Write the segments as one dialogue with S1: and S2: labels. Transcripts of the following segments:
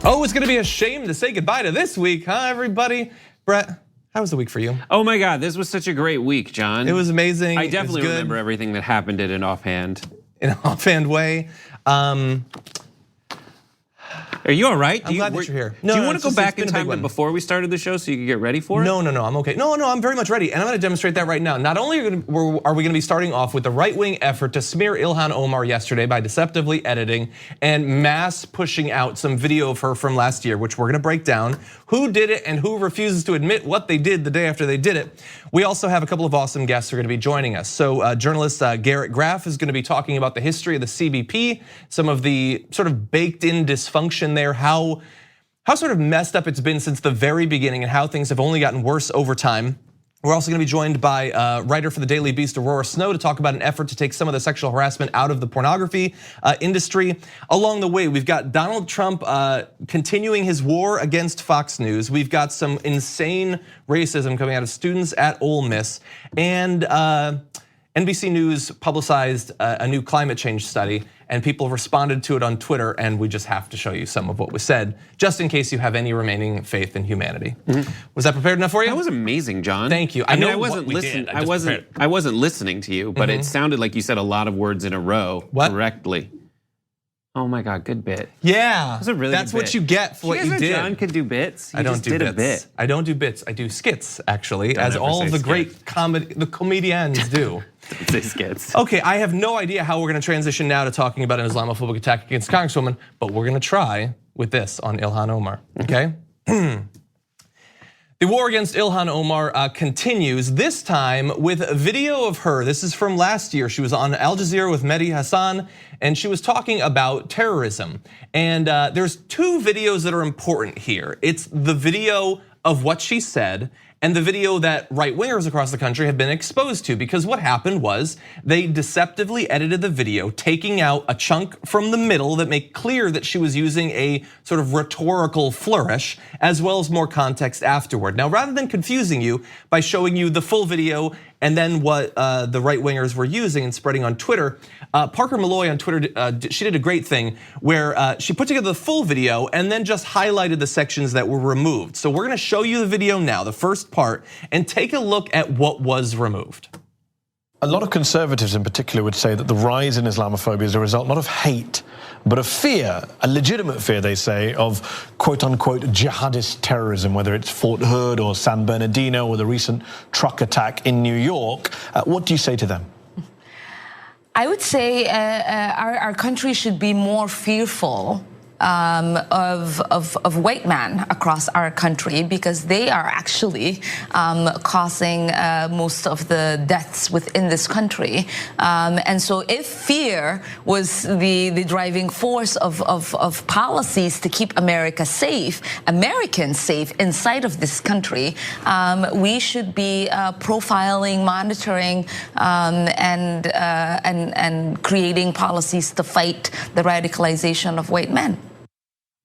S1: Oh, it's gonna be a shame to say goodbye to this week, huh, everybody? Brett, how was the week for you?
S2: Oh my God, this was such a great week, John.
S1: It was amazing.
S2: I definitely remember everything that happened in an offhand.
S1: In an offhand way.
S2: Are you all right?
S1: I'm glad that you're here.
S2: Do you want to go back in time to before we started the show so you could get ready for it?
S1: No, I'm okay. No, I'm very much ready, and I'm going to demonstrate that right now. Not only are we going to be starting off with the right-wing effort to smear Ilhan Omar yesterday by deceptively editing and mass pushing out some video of her from last year, which we're going to break down who did it and who refuses to admit what they did the day after they did it. We also have a couple of awesome guests who are going to be joining us. So journalist Garrett Graff is going to be talking about the history of the CBP, some of the sort of baked-in dysfunction there, how sort of messed up it's been since the very beginning and how things have only gotten worse over time. We're also gonna be joined by writer for the Daily Beast, Aurora Snow, to talk about an effort to take some of the sexual harassment out of the pornography industry. Along the way, we've got Donald Trump continuing his war against Fox News. We've got some insane racism coming out of students at Ole Miss. And NBC News publicized a new climate change study, and people responded to it on Twitter, and we just have to show you some of what was said, just in case you have any remaining faith in humanity. Was that prepared enough for you?
S2: That was amazing, John.
S1: Thank you.
S2: I mean, I wasn't listening. I wasn't listening to you, but it sounded like you said a lot of words in a row correctly. Oh my God, good bit.
S1: Yeah,
S2: that's a really
S1: that's what you get for what you did.
S2: John could do bits.
S1: I don't do bits. I don't do bits. I do skits, actually, as all of the great comedians do.
S2: Don't say skits.
S1: Okay, I have no idea how we're gonna transition now to talking about an Islamophobic attack against Congresswoman, but we're gonna try with this on Ilhan Omar, okay? The war against Ilhan Omar continues, this time with a video of her. This is from last year. She was on Al Jazeera with Mehdi Hassan, and she was talking about terrorism. And there's two videos that are important here. It's the video of what she said and the video that right-wingers across the country have been exposed to, because what happened was they deceptively edited the video, taking out a chunk from the middle that made clear that she was using a sort of rhetorical flourish, as well as more context afterward. Now, rather than confusing you by showing you the full video and then what the right-wingers were using and spreading on Twitter, Parker Malloy on Twitter, she did a great thing where she put together the full video and then just highlighted the sections that were removed. So we're gonna show you the video now, the first part, and take a look at what was removed.
S3: A lot of conservatives in particular would say that the rise in Islamophobia is a result not of hate, but of fear, a legitimate fear, they say, of quote unquote jihadist terrorism, whether it's Fort Hood or San Bernardino or the recent truck attack in New York. What do you say to them?
S4: I would say our country should be more fearful of white men across our country, because they are actually causing most of the deaths within this country. And so if fear was the driving force of policies to keep America safe, Americans safe inside of this country, we should be profiling, monitoring, and creating policies to fight the radicalization of white men.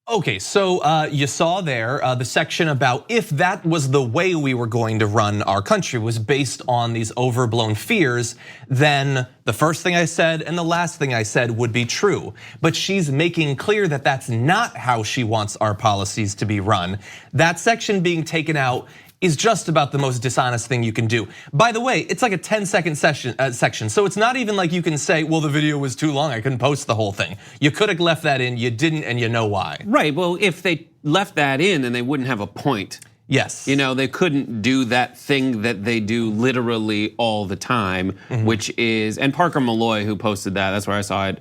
S1: Okay, so you saw there the section about if that was the way we were going to run our country was based on these overblown fears, then the first thing I said and the last thing I said would be true. But she's making clear that that's not how she wants our policies to be run. That section being taken out is just about the most dishonest thing you can do. By the way, it's like a 10-second section, so it's not even like you can say, well, the video was too long, I couldn't post the whole thing. You could have left that in, you didn't, and you know why.
S2: Right, well, if they left that in, then they wouldn't have a point.
S1: Yes.
S2: You know, they couldn't do that thing that they do literally all the time, which is, and Parker Malloy, who posted that, that's where I saw it,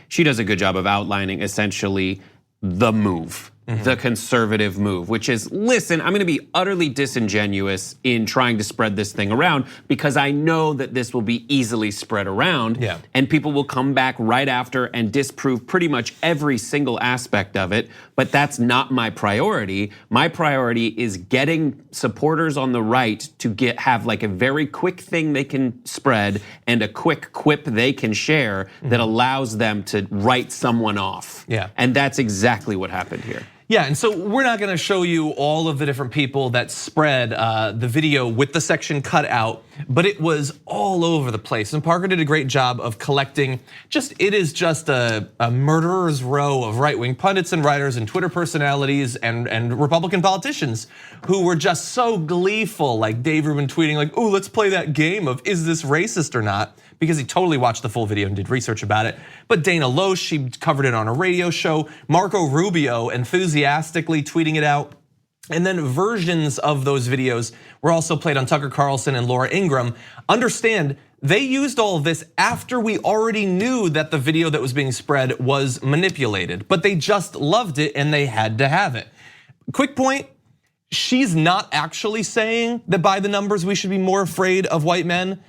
S2: she does a good job of outlining essentially the move. The conservative move, which is, listen, I'm gonna be utterly disingenuous in trying to spread this thing around because I know that this will be easily spread around, and people will come back right after and disprove pretty much every single aspect of it, but that's not my priority. My priority is getting supporters on the right to have like a very quick thing they can spread and a quick quip they can share that allows them to write someone off. And that's exactly what happened here.
S1: Yeah, and so we're not gonna show you all of the different people that spread the video with the section cut out, but it was all over the place. And Parker did a great job of collecting it is just a murderer's row of right-wing pundits and writers and Twitter personalities and Republican politicians who were just so gleeful, like Dave Rubin tweeting like, "Oh, let's play that game of is this racist or not?" because he totally watched the full video and did research about it. But Dana Loesch, she covered it on a radio show. Marco Rubio enthusiastically tweeting it out. And then versions of those videos were also played on Tucker Carlson and Laura Ingraham. Understand, they used all of this after we already knew that the video that was being spread was manipulated, but they just loved it and they had to have it. Quick point, she's not actually saying that by the numbers we should be more afraid of white men.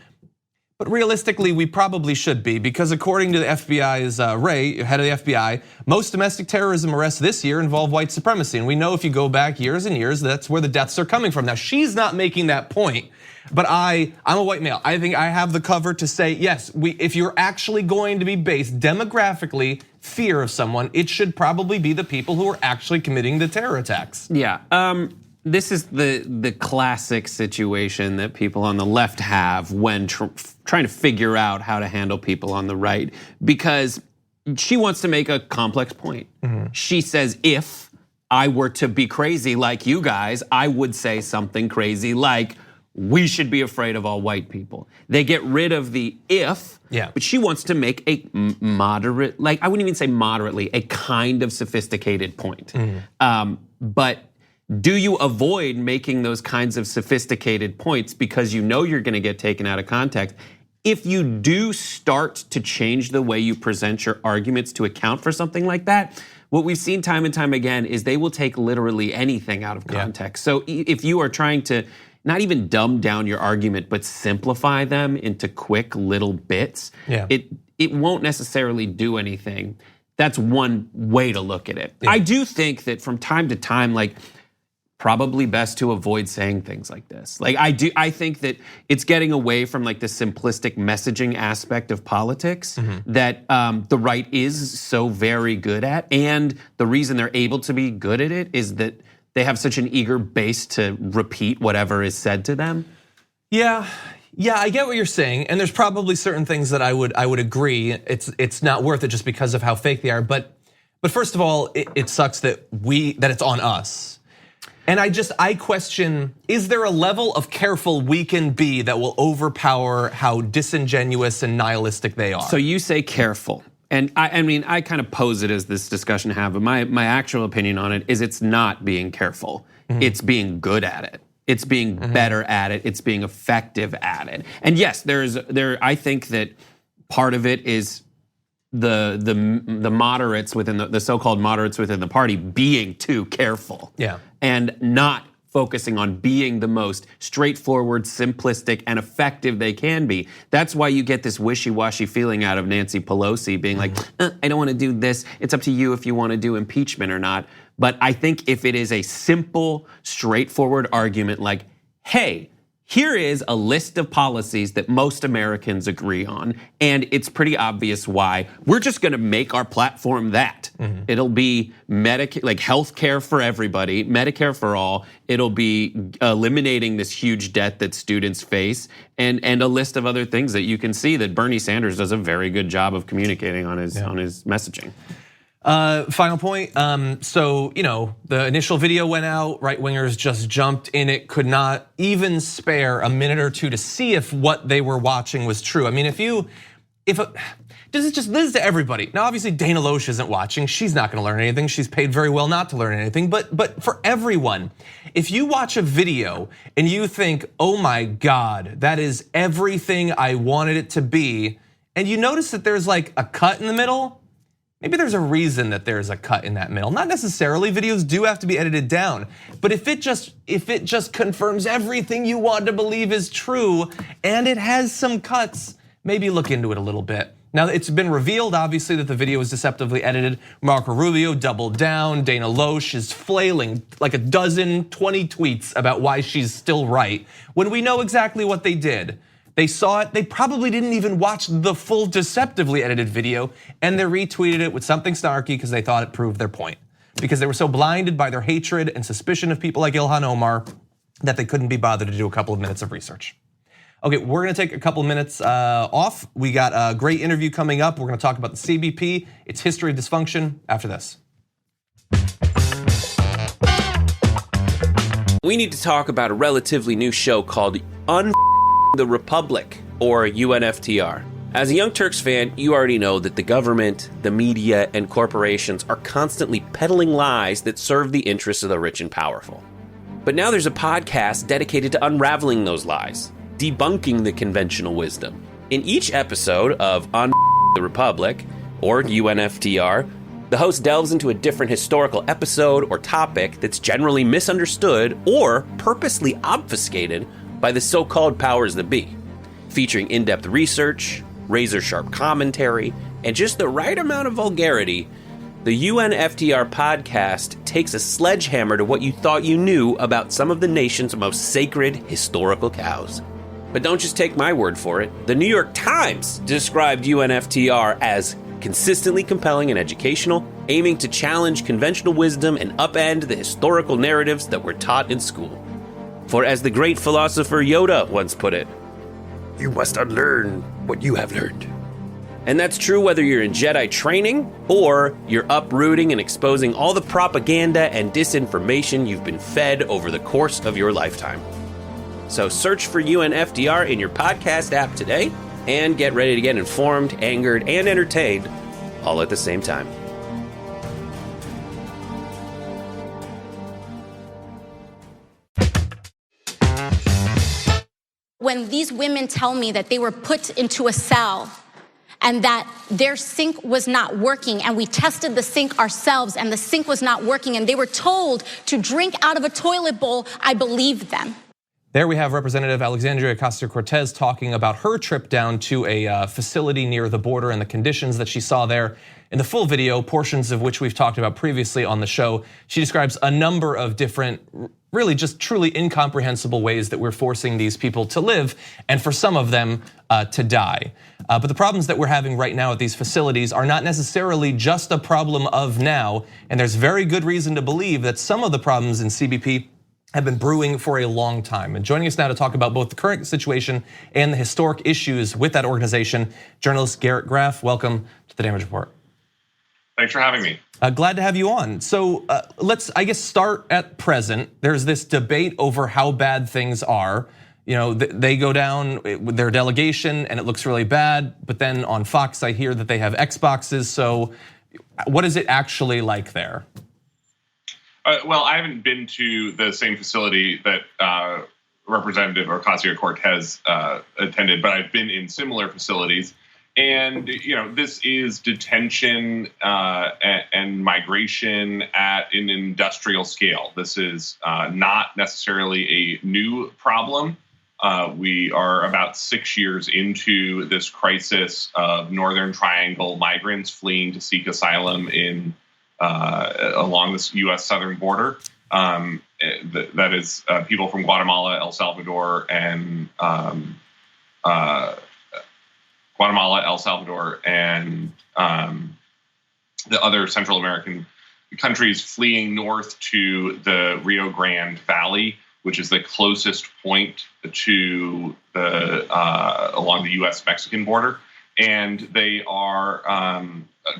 S1: But realistically, we probably should be, because according to the FBI's Ray, head of the FBI, most domestic terrorism arrests this year involve white supremacy. And we know if you go back years and years, that's where the deaths are coming from. Now, she's not making that point, but I'm a white male. I think I have the cover to say, yes, if you're actually going to be based demographically, fear of someone, it should probably be the people who are actually committing the terror attacks.
S2: Yeah. This is the classic situation that people on the left have when trying to figure out how to handle people on the right, because she wants to make a complex point. She says, if I were to be crazy like you guys, I would say something crazy like, we should be afraid of all white people. They get rid of the if, but she wants to make a moderate, like I wouldn't even say moderately, a kind of sophisticated point. But do you avoid making those kinds of sophisticated points because you know you're gonna get taken out of context? If you do start to change the way you present your arguments to account for something like that, what we've seen time and time again is they will take literally anything out of context. So if you are trying to not even dumb down your argument, but simplify them into quick little bits, it won't necessarily do anything. That's one way to look at it. I do think that from time to time, like, probably best to avoid saying things like this. Like I think that it's getting away from like the simplistic messaging aspect of politics that the right is so very good at. And the reason they're able to be good at it is that they have such an eager base to repeat whatever is said to them.
S1: Yeah, I get what you're saying, and there's probably certain things that I would agree. It's not worth it just because of how fake they are. But first of all, it sucks that it's on us. And I question, is there a level of careful we can be that will overpower how disingenuous and nihilistic they are?
S2: So you say careful. And I mean, I kind of pose it as this discussion to have, but my actual opinion on it is it's not being careful. It's being good at it. It's being better at it. It's being effective at it. And yes, I think that part of it is the moderates within the so-called moderates within the party being too careful. And not focusing on being the most straightforward, simplistic, and effective they can be. That's why you get this wishy-washy feeling out of Nancy Pelosi being like, I don't want to do this. It's up to you if you want to do impeachment or not. But I think if it is a simple, straightforward argument like, hey, here is a list of policies that most Americans agree on, and it's pretty obvious why. We're just gonna make our platform that. It'll be like healthcare for everybody, Medicare for all. It'll be eliminating this huge debt that students face, and a list of other things that you can see that Bernie Sanders does a very good job of communicating on his messaging.
S1: Final point, so the initial video went out, right-wingers just jumped in it, could not even spare a minute or two to see if what they were watching was true. I mean, this is to everybody. Now, obviously Dana Loesch isn't watching, she's not gonna learn anything, she's paid very well not to learn anything, but for everyone, if you watch a video and you think, oh my God, that is everything I wanted it to be, and you notice that there's like a cut in the middle, maybe there's a reason that there's a cut in that middle. Not necessarily, videos do have to be edited down. But if it just confirms everything you want to believe is true and it has some cuts, maybe look into it a little bit. Now, it's been revealed, obviously, that the video was deceptively edited. Marco Rubio doubled down. Dana Loesch is flailing like 20 tweets about why she's still right, when we know exactly what they did. They saw it, they probably didn't even watch the full deceptively edited video, and they retweeted it with something snarky because they thought it proved their point. because they were so blinded by their hatred and suspicion of people like Ilhan Omar that they couldn't be bothered to do a couple of minutes of research. Okay, we're gonna take a couple of minutes off. We got a great interview coming up. We're gonna talk about the CBP, its history of dysfunction after this.
S5: We need to talk about a relatively new show called the Republic, or UNFTR. As a Young Turks fan, you already know that the government, the media, and corporations are constantly peddling lies that serve the interests of the rich and powerful. But now there's a podcast dedicated to unraveling those lies, debunking the conventional wisdom. In each episode of the Republic, or UNFTR, the host delves into a different historical episode or topic that's generally misunderstood or purposely obfuscated by the so-called powers that be, featuring in-depth research, razor-sharp commentary, and just the right amount of vulgarity. The UNFTR podcast takes a sledgehammer to what you thought you knew about some of the nation's most sacred historical cows. But don't just take my word for it. The New York Times described UNFTR as consistently compelling and educational, aiming to challenge conventional wisdom and upend the historical narratives that were taught in school. For as the great philosopher Yoda once put it, "You must unlearn what you have learned." And that's true whether you're in Jedi training or you're uprooting and exposing all the propaganda and disinformation you've been fed over the course of your lifetime. So search for UNFTR in your podcast app today and get ready to get informed, angered, and entertained all at the same time.
S6: When these women tell me that they were put into a cell and that their sink was not working, and we tested the sink ourselves and the sink was not working, and they were told to drink out of a toilet bowl, I believed them.
S1: There we have Representative Alexandria Ocasio-Cortez talking about her trip down to a facility near the border and the conditions that she saw there. In the full video, portions of which we've talked about previously on the show, she describes a number of different, really just truly incomprehensible ways that we're forcing these people to live, and for some of them to die. But the problems that we're having right now at these facilities are not necessarily just a problem of now, and there's very good reason to believe that some of the problems in CBP have been brewing for a long time. And joining us now to talk about both the current situation and the historic issues with that organization, journalist Garrett Graff. Welcome to the Damage Report.
S7: Thanks for having me.
S1: Glad to have you on. So let's, I guess, start at present. There's this debate over how bad things are. You know, they go down with their delegation and it looks really bad. But then on Fox, I hear that they have Xboxes. So what is it actually like there?
S7: Well, I haven't been to the same facility that Representative Ocasio-Cortez attended, but I've been in similar facilities. And this is detention and migration at an industrial scale. This is not necessarily a new problem. We are about 6 years into this crisis of Northern Triangle migrants fleeing to seek asylum along this U.S. southern border. That is people from Guatemala, El Salvador, and the other Central American countries fleeing north to the Rio Grande Valley, which is the closest point to along the U.S.-Mexican border. And they are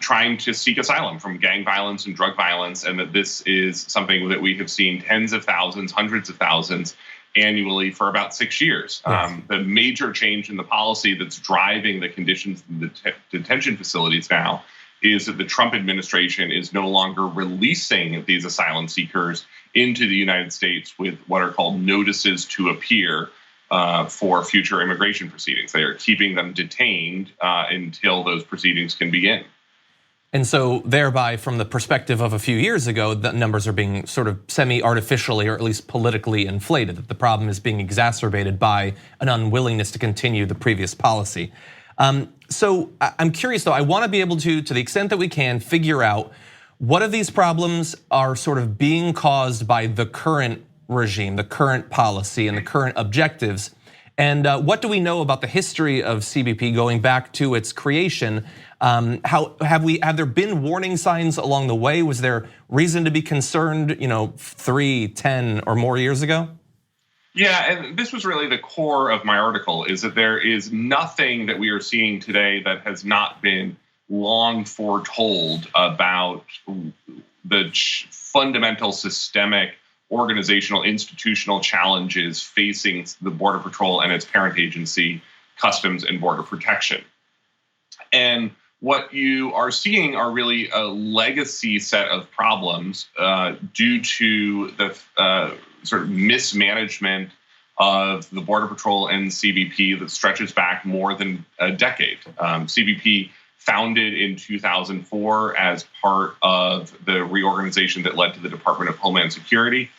S7: trying to seek asylum from gang violence and drug violence, and that this is something that we have seen tens of thousands, hundreds of thousands annually for about 6 years. Yes. The major change in the policy that's driving the conditions in the detention facilities now is that the Trump administration is no longer releasing these asylum seekers into the United States with what are called notices to appear for future immigration proceedings. They are keeping them detained until those proceedings can begin.
S1: And so thereby, from the perspective of a few years ago, the numbers are being sort of semi-artificially or at least politically inflated, that the problem is being exacerbated by an unwillingness to continue the previous policy. So I'm curious though, I wanna be able to the extent that we can, figure out what of these problems are sort of being caused by the current regime, the current policy and the current objectives. And what do we know about the history of CBP going back to its creation? Have there been warning signs along the way? Was there reason to be concerned, 3, 10, or more years ago?
S7: Yeah, and this was really the core of my article, is that there is nothing that we are seeing today that has not been long foretold about the fundamental systemic organizational institutional challenges facing the Border Patrol and its parent agency, Customs and Border Protection. And what you are seeing are really a legacy set of problems due to the sort of mismanagement of the Border Patrol and CBP that stretches back more than a decade. CBP founded in 2004 as part of the reorganization that led to the Department of Homeland Security,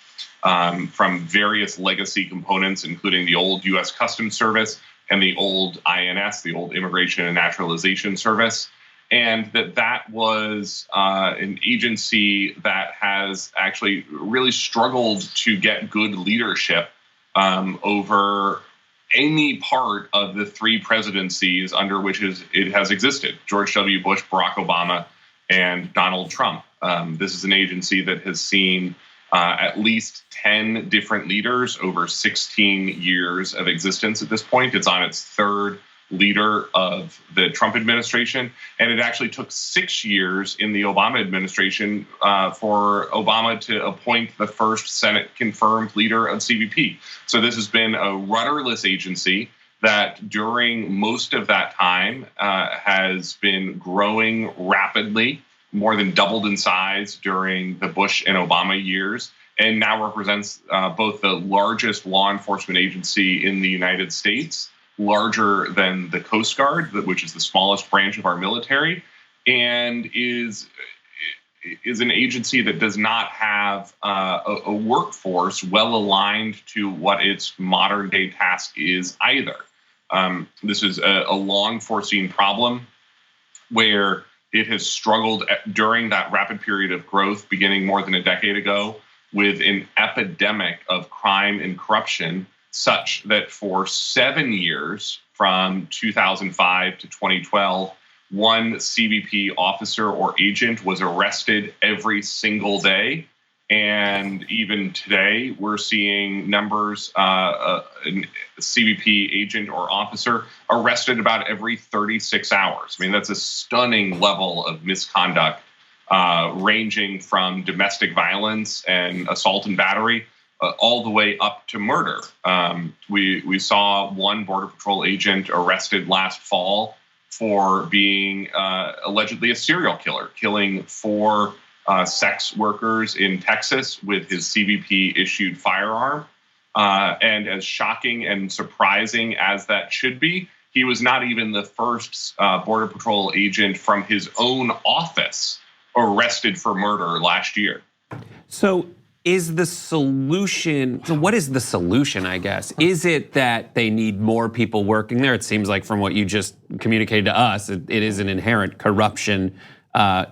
S7: from various legacy components, including the old U.S. Customs Service and the old INS, the old Immigration and Naturalization Service. And that was an agency that has actually really struggled to get good leadership over any part of the 3 presidencies under which it has existed: George W. Bush, Barack Obama, and Donald Trump. This is an agency that has seen at least 10 different leaders over 16 years of existence at this point. It's on its 3rd leader of the Trump administration, and it actually took 6 years in the Obama administration for Obama to appoint the first Senate-confirmed leader of CBP. So this has been a rudderless agency that during most of that time has been growing rapidly, more than doubled in size during the Bush and Obama years, and now represents both the largest law enforcement agency in the United States, larger than the Coast Guard, which is the smallest branch of our military, and is an agency that does not have a workforce well aligned to what its modern day task is either. This is a long foreseen problem where it has struggled during that rapid period of growth beginning more than a decade ago with an epidemic of crime and corruption, such that for 7 years, from 2005 to 2012, one CBP officer or agent was arrested every single day. And even today, we're seeing numbers, a CBP agent or officer arrested about every 36 hours. I mean, that's a stunning level of misconduct, ranging from domestic violence and assault and battery all the way up to murder. We saw one Border Patrol agent arrested last fall for being allegedly a serial killer, killing 4 sex workers in Texas with his CBP-issued firearm. And as shocking and surprising as that should be, he was not even the first Border Patrol agent from his own office arrested for murder last year.
S2: So is the solution, so what is the solution, I guess? Is it that they need more people working there? It seems like from what you just communicated to us, it is an inherent corruption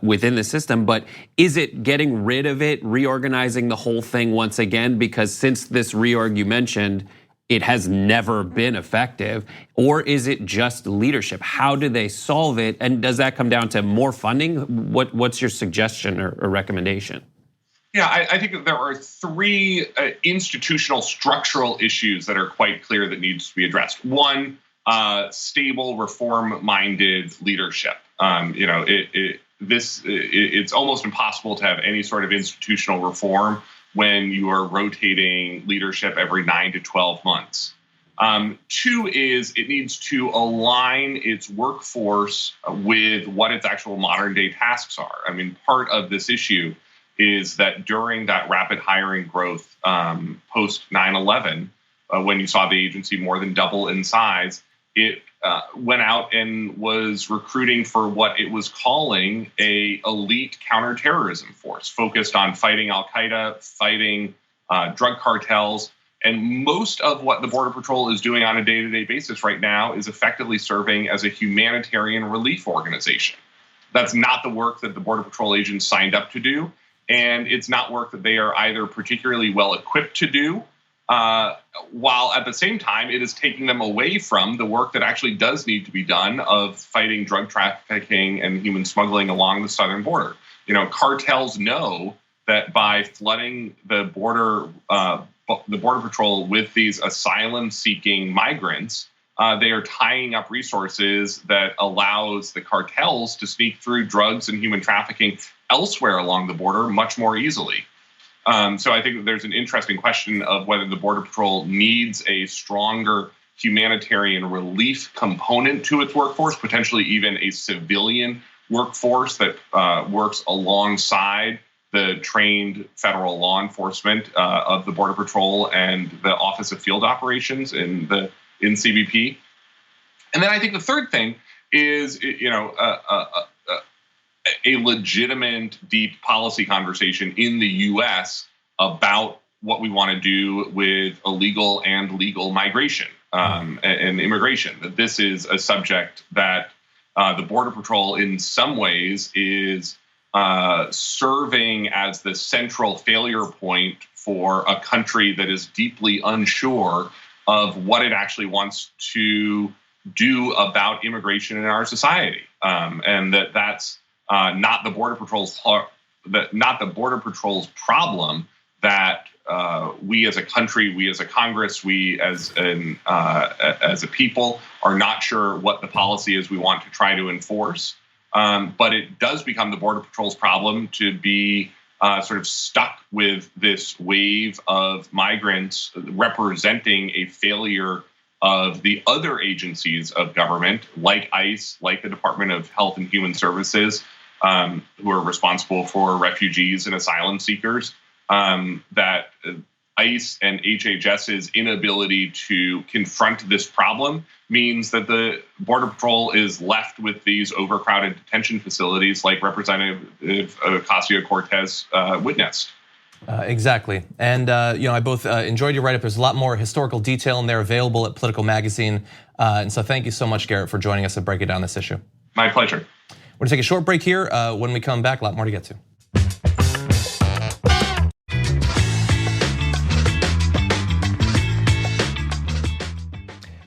S2: within the system, but is it getting rid of it, reorganizing the whole thing once again? Because since this reorg you mentioned, it has never been effective, or is it just leadership? How do they solve it? And does that come down to more funding? What's your suggestion or recommendation?
S7: Yeah, I think that there are 3 institutional structural issues that are quite clear that needs to be addressed. One, stable, reform-minded leadership. It's almost impossible to have any sort of institutional reform when you are rotating leadership every 9 to 12 months. 2 is it needs to align its workforce with what its actual modern day tasks are. I mean, part of this issue is that during that rapid hiring growth post 9/11, when you saw the agency more than double in size, it went out and was recruiting for what it was calling a elite counterterrorism force focused on fighting Al-Qaeda, fighting drug cartels. And most of what the Border Patrol is doing on a day-to-day basis right now is effectively serving as a humanitarian relief organization. That's not the work that the Border Patrol agents signed up to do. And it's not work that they are either particularly well equipped to do while at the same time it is taking them away from the work that actually does need to be done of fighting drug trafficking and human smuggling along the southern border. Cartels know that by flooding the border patrol with these asylum-seeking migrants, they are tying up resources that allows the cartels to sneak through drugs and human trafficking elsewhere along the border much more easily. So I think that there's an interesting question of whether the Border Patrol needs a stronger humanitarian relief component to its workforce, potentially even a civilian workforce that works alongside the trained federal law enforcement of the Border Patrol and the Office of Field Operations in CBP. And then I think the third thing is, a legitimate, deep policy conversation in the U.S. about what we want to do with illegal and legal migration and immigration. That this is a subject that the Border Patrol, in some ways, is serving as the central failure point for a country that is deeply unsure of what it actually wants to do about immigration in our society, and that's not the Border Patrol's problem. That we as a country, we as a Congress, we as a people are not sure what the policy is we want to try to enforce. But it does become the Border Patrol's problem to be sort of stuck with this wave of migrants representing a failure of the other agencies of government, like ICE, like the Department of Health and Human Services, who are responsible for refugees and asylum seekers, that ICE and HHS's inability to confront this problem means that the Border Patrol is left with these overcrowded detention facilities like Representative Ocasio-Cortez witnessed.
S1: Exactly. And, I both enjoyed your write-up. There's a lot more historical detail in there available at Political Magazine. And so thank you so much, Garrett, for joining us and breaking down this issue.
S7: My pleasure.
S1: We're going to take a short break here. When we come back, a lot more to get to.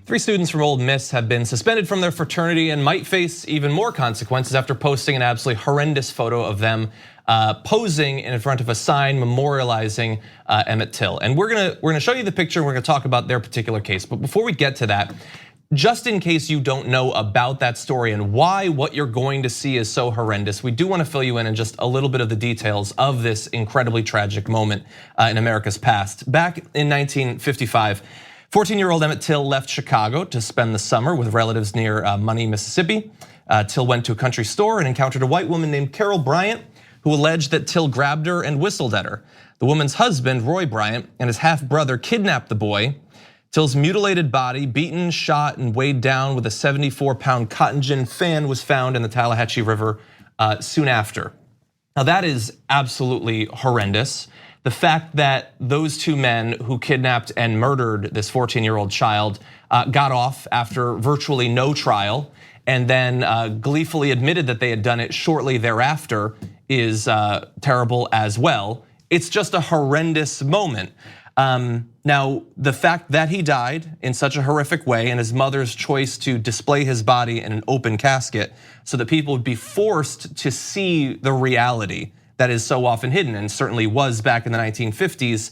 S1: Three students from Ole Miss have been suspended from their fraternity and might face even more consequences after posting an absolutely horrendous photo of them posing in front of a sign memorializing Emmett Till. And we're gonna show you the picture and we're gonna talk about their particular case. But before we get to that, just in case you don't know about that story and why what you're going to see is so horrendous, we do want to fill you in just a little bit of the details of this incredibly tragic moment in America's past. Back in 1955, 14-year-old Emmett Till left Chicago to spend the summer with relatives near Money, Mississippi. Till went to a country store and encountered a white woman named Carol Bryant, who alleged that Till grabbed her and whistled at her. The woman's husband, Roy Bryant, and his half-brother kidnapped the boy. Till's mutilated body, beaten, shot, and weighed down with a 74-pound cotton gin fan, was found in the Tallahatchie River soon after. Now that is absolutely horrendous. The fact that those two men who kidnapped and murdered this 14-year-old child got off after virtually no trial and then gleefully admitted that they had done it shortly thereafter is terrible as well. It's just a horrendous moment. Now, the fact that he died in such a horrific way and his mother's choice to display his body in an open casket so that people would be forced to see the reality that is so often hidden and certainly was back in the 1950s,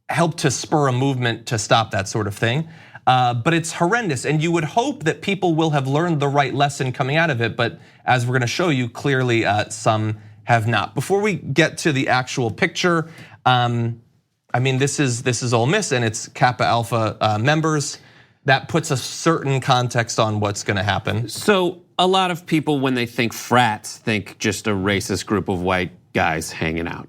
S1: helped to spur a movement to stop that sort of thing. But it's horrendous, and you would hope that people will have learned the right lesson coming out of it, but as we're gonna show you, clearly some have not. Before we get to the actual picture, this is Ole Miss and it's Kappa Alpha members. That puts a certain context on what's gonna happen.
S2: So a lot of people, when they think frats, think just a racist group of white guys hanging out.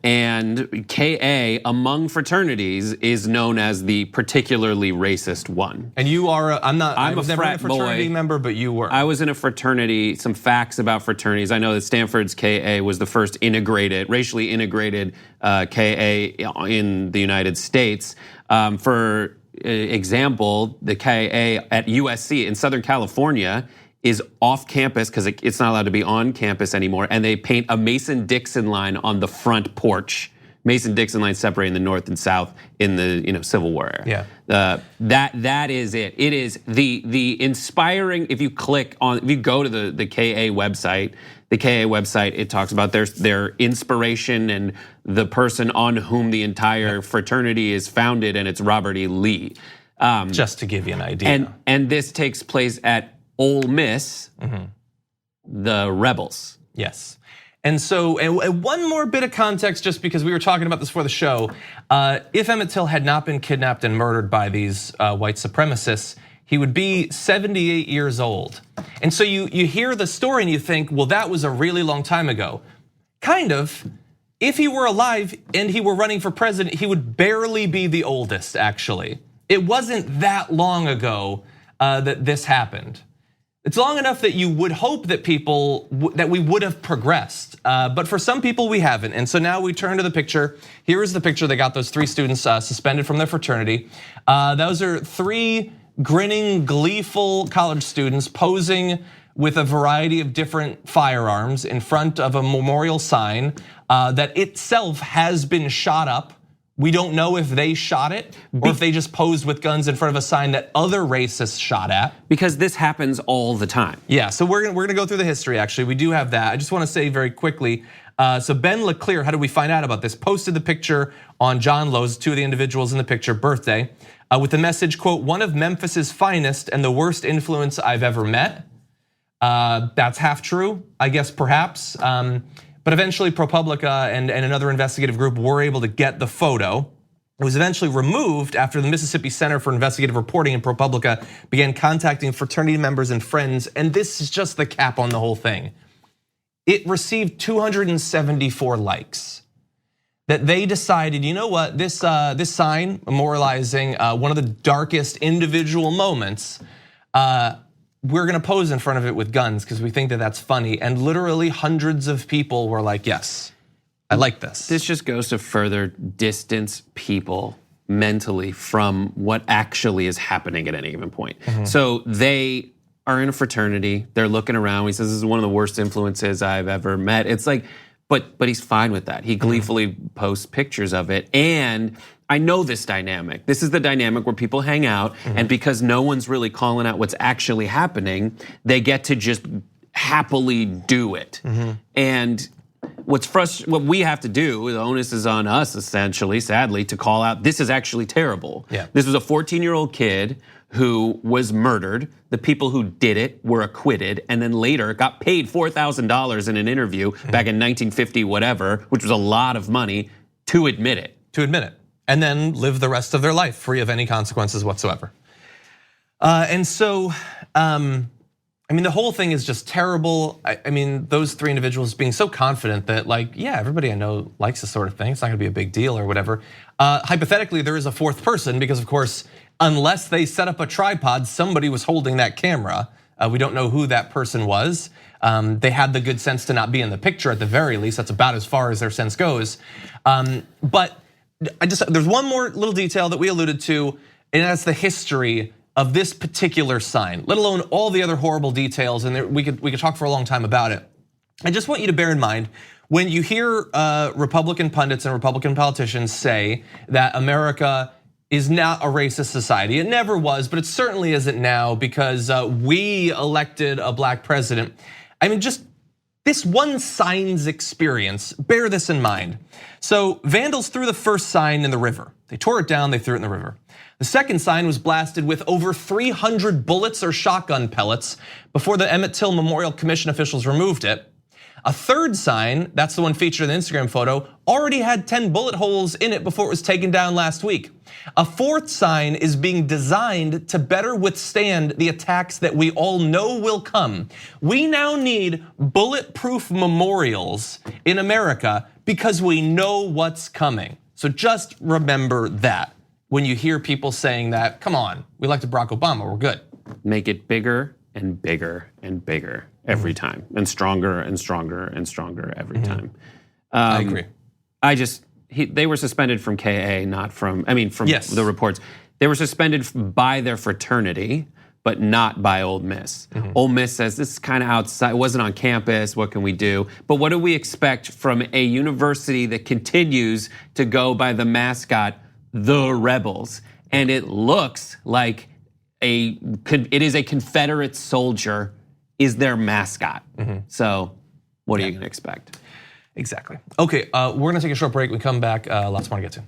S2: And KA among fraternities is known as the particularly racist one.
S1: And you are, I'm
S2: a
S1: frat fraternity
S2: boy.
S1: member, but you were.
S2: I was in a fraternity. Some facts about fraternities. I know that Stanford's KA was the first racially integrated KA in the United States. For example, the KA at USC in Southern California is off campus because it's not allowed to be on campus anymore, and they paint a Mason-Dixon line on the front porch, Mason-Dixon line separating the North and South in the Civil War era.
S1: Yeah.
S2: That is it. It is the inspiring. If you go to the KA website, it talks about their inspiration and the person on whom the entire fraternity is founded, and it's Robert E. Lee.
S1: Just to give you an idea.
S2: And this takes place at Ole Miss, the Rebels.
S1: Yes. And so, and one more bit of context, just because we were talking about this before the show. If Emmett Till had not been kidnapped and murdered by these white supremacists, he would be 78 years old. And so you hear the story and you think, well, that was a really long time ago. Kind of. If he were alive and he were running for president, he would barely be the oldest, actually. It wasn't that long ago that this happened. It's long enough that you would hope that that we would have progressed, but for some people we haven't. And so now we turn to the picture. Here is the picture that got those 3 students suspended from their fraternity. Those are 3 grinning, gleeful college students posing with a variety of different firearms in front of a memorial sign that itself has been shot up. We don't know if they shot it or if they just posed with guns in front of a sign that other racists shot at.
S2: Because this happens all the time.
S1: Yeah, so we're gonna go through the history, actually. We do have that. I just wanna say very quickly, so Ben LeClaire, how did we find out about this? Posted the picture on John Lowe's, 2 of the individuals in the picture, birthday, with the message, quote, "One of Memphis's finest and the worst influence I've ever met." That's half true, I guess, perhaps. But eventually ProPublica and another investigative group were able to get the photo. It was eventually removed after the Mississippi Center for Investigative Reporting and ProPublica began contacting fraternity members and friends, and this is just the cap on the whole thing. It received 274 likes. That they decided, you know what, this sign memorializing one of the darkest individual moments, we're gonna pose in front of it with guns because we think that that's funny. And literally hundreds of people were like, yes, I like this.
S2: This just goes to further distance people mentally from what actually is happening at any given point. So they are in a fraternity, they're looking around, he says this is one of the worst influences I've ever met. It's like, but he's fine with that. He gleefully posts pictures of it, and I know this dynamic. This is the dynamic where people hang out, and because no one's really calling out what's actually happening, they get to just happily do it. And what we have to do, the onus is on us essentially, sadly, to call out this is actually terrible. This was a 14-year-old kid who was murdered. The people who did it were acquitted, and then later got paid $4,000 in an interview back in 1950, whatever, which was a lot of money, to admit it.
S1: And then live the rest of their life free of any consequences whatsoever. And so, I mean, the whole thing is just terrible. I mean, those 3 individuals being so confident that like, yeah, everybody I know likes this sort of thing. It's not gonna be a big deal or whatever. Hypothetically, there is a 4th person because of course, unless they set up a tripod, somebody was holding that camera. We don't know who that person was. They had the good sense to not be in the picture at the very least. That's about as far as their sense goes. But there's one more little detail that we alluded to, and that's the history of this particular sign, let alone all the other horrible details, and we could talk for a long time about it. I just want you to bear in mind, when you hear Republican pundits and Republican politicians say that America is not a racist society, it never was, but it certainly isn't now because we elected a black president. I mean, just this one sign's experience, bear this in mind. So vandals threw the first sign in the river. They tore it down, they threw it in the river. The second sign was blasted with over 300 bullets or shotgun pellets before the Emmett Till Memorial Commission officials removed it. A third sign, that's the one featured in the Instagram photo, already had 10 bullet holes in it before it was taken down last week. A fourth sign is being designed to better withstand the attacks that we all know will come. We now need bulletproof memorials in America because we know what's coming. So just remember that when you hear people saying that, come on, we elected Barack Obama, we're good.
S2: Make it bigger and bigger and bigger every time, and stronger and stronger and stronger every time.
S1: I agree.
S2: They were suspended from KA, not from, from
S1: yes.
S2: the reports. They were suspended by their fraternity but not by Ole Miss. Ole Miss says this is kind of outside, it wasn't on campus, what can we do? But what do we expect from a university that continues to go by the mascot, the Rebels? And it looks like it is a Confederate soldier is their mascot. So what are you gonna expect?
S1: Exactly. Okay, we're gonna take a short break. We come back, lots more to get to.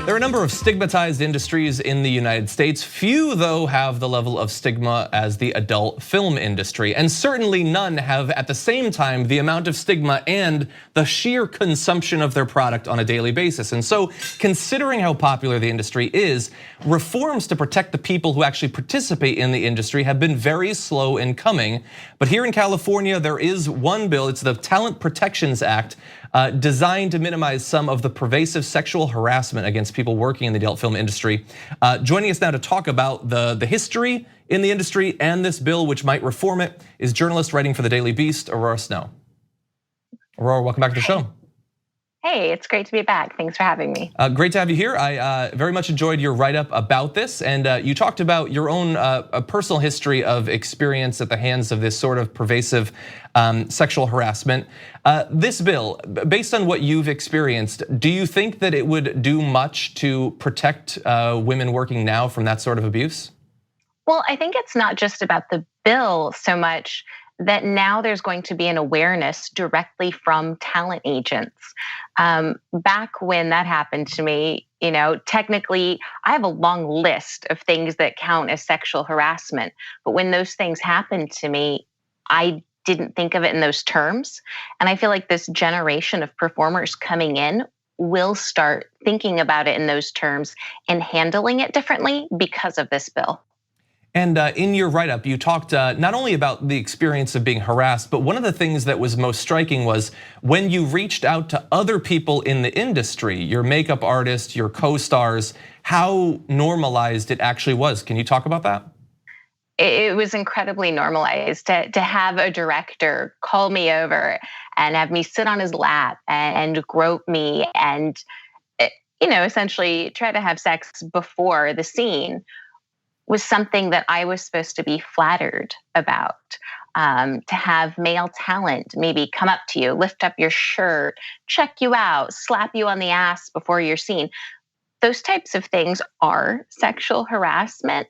S1: There are a number of stigmatized industries in the United States. Few, though, have the level of stigma as the adult film industry. And certainly none have, at the same time, the amount of stigma and the sheer consumption of their product on a daily basis. And so, considering how popular the industry is, reforms to protect the people who actually participate in the industry have been very slow in coming. But here in California, there is one bill, it's the Talent Protections Act, designed to minimize some of the pervasive sexual harassment against people working in the adult film industry. Joining us now to talk about the history in the industry and this bill, which might reform it, is journalist writing for the Daily Beast, Aurora Snow. Aurora, welcome back to the show.
S8: Hey, it's great to be back. Thanks for having me.
S1: Great to have you here. I very much enjoyed your write-up about this, and you talked about your own personal history of experience at the hands of this sort of pervasive sexual harassment. This bill, based on what you've experienced, do you think that it would do much to protect women working now from that sort of abuse?
S8: Well, I think it's not just about the bill so much that now there's going to be an awareness directly from talent agents. Back when that happened to me, technically I have a long list of things that count as sexual harassment. But when those things happened to me, I didn't think of it in those terms. And I feel like this generation of performers coming in will start thinking about it in those terms and handling it differently because of this bill.
S1: And in your write-up, you talked not only about the experience of being harassed, but one of the things that was most striking was when you reached out to other people in the industry, your makeup artists, your co-stars, how normalized it actually was. Can you talk about that?
S8: It was incredibly normalized to have a director call me over and have me sit on his lap and grope me and essentially try to have sex before the scene was something that I was supposed to be flattered about. To have male talent maybe come up to you, lift up your shirt, check you out, slap you on the ass before your scene. Those types of things are sexual harassment,